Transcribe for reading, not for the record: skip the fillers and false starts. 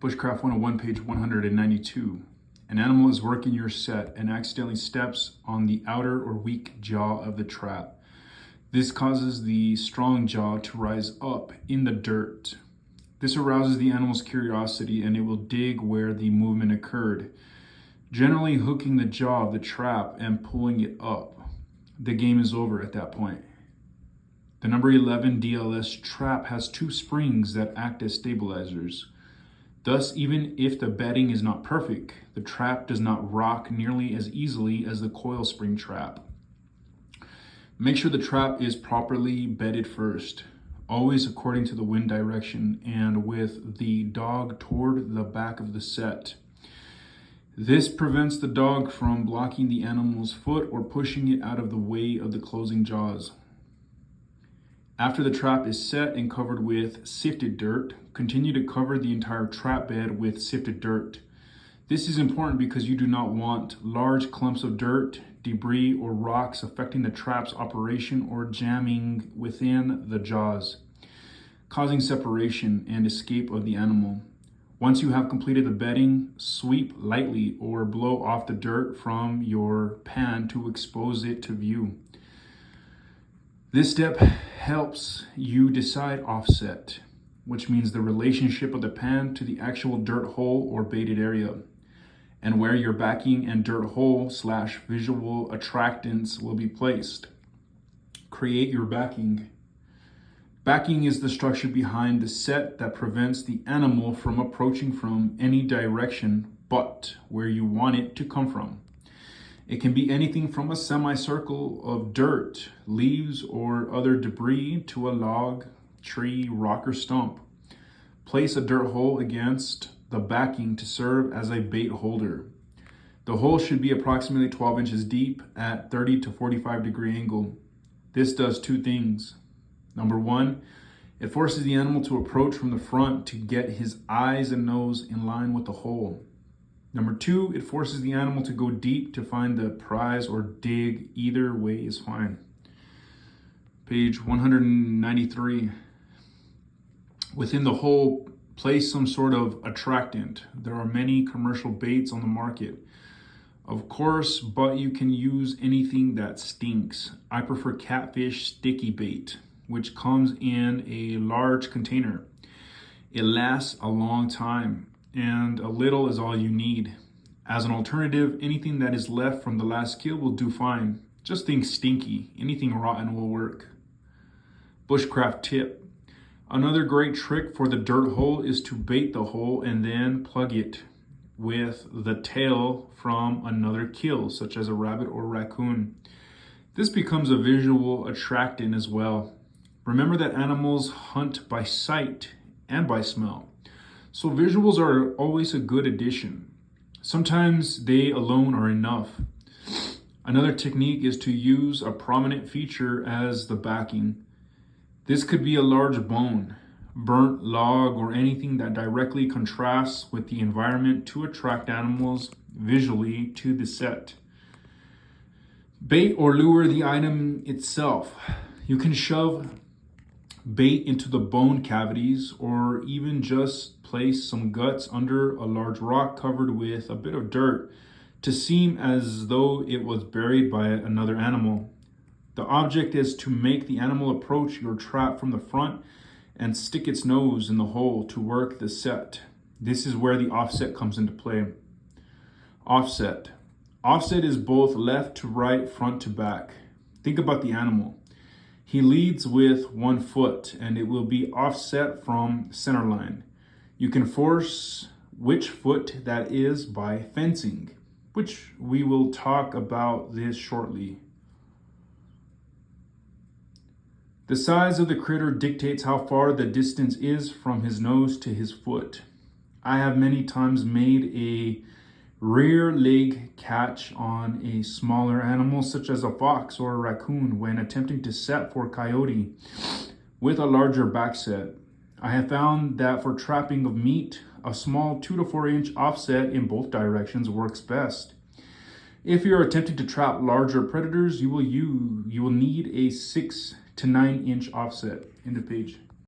Bushcraft 101, page 192. An animal is working your set and accidentally steps on the outer or weak jaw of the trap. This causes the strong jaw to rise up in the dirt. This arouses the animal's curiosity and it will dig where the movement occurred, generally hooking the jaw of the trap and pulling it up. The game is over at that point. The number 11 DLS trap has two springs that act as stabilizers. Thus, even if the bedding is not perfect, the trap does not rock nearly as easily as the coil spring trap. Make sure the trap is properly bedded first, always according to the wind direction and with the dog toward the back of the set. This prevents the dog from blocking the animal's foot or pushing it out of the way of the closing jaws. After the trap is set and covered with sifted dirt, continue to cover the entire trap bed with sifted dirt. This is important because you do not want large clumps of dirt, debris, or rocks affecting the trap's operation or jamming within the jaws, causing separation and escape of the animal. Once you have completed the bedding, sweep lightly or blow off the dirt from your pan to expose it to view. This step helps you decide offset, which means the relationship of the pan to the actual dirt hole or baited area, and where your backing and dirt hole / visual attractants will be placed. Create your backing. Backing is the structure behind the set that prevents the animal from approaching from any direction but where you want it to come from. It can be anything from a semicircle of dirt, leaves, or other debris to a log, tree, rock, or stump. Place a dirt hole against the backing to serve as a bait holder. The hole should be approximately 12 inches deep at 30 to 45 degree angle. This does two things. Number one, it forces the animal to approach from the front to get his eyes and nose in line with the hole. Number two, it forces the animal to go deep to find the prize or dig. Either way is fine. Page 193. Within the hole, place some sort of attractant. There are many commercial baits on the market, of course, but you can use anything that stinks. I prefer catfish sticky bait, which comes in a large container. It lasts a long time, and a little is all you need. As an alternative, anything that is left from the last kill will do fine. Just think stinky. Anything rotten will work. Bushcraft tip. Another great trick for the dirt hole is to bait the hole and then plug it with the tail from another kill, such as a rabbit or raccoon. This becomes a visual attractant as well. Remember that animals hunt by sight and by smell, so visuals are always a good addition. Sometimes they alone are enough. Another technique is to use a prominent feature as the backing. This could be a large bone, burnt log, or anything that directly contrasts with the environment to attract animals visually to the set. Bait or lure the item itself. You can shove bait into the bone cavities or even just place some guts under a large rock covered with a bit of dirt to seem as though it was buried by another animal. The object is to make the animal approach your trap from the front and stick its nose in the hole to work the set. This is where the offset comes into play. Offset. Offset is both left to right, front to back. Think about the animal. He leads with one foot and it will be offset from center line. You can force which foot that is by fencing, which we will talk about this shortly. The size of the critter dictates how far the distance is from his nose to his foot. I have many times made a rear leg catch on a smaller animal such as a fox or a raccoon when attempting to set for coyote with a larger back set. I have found that for trapping of meat, a small 2 to 4 inch offset in both directions works best. If you're attempting to trap larger predators, you will need a 6 to 9 inch offset. End of page.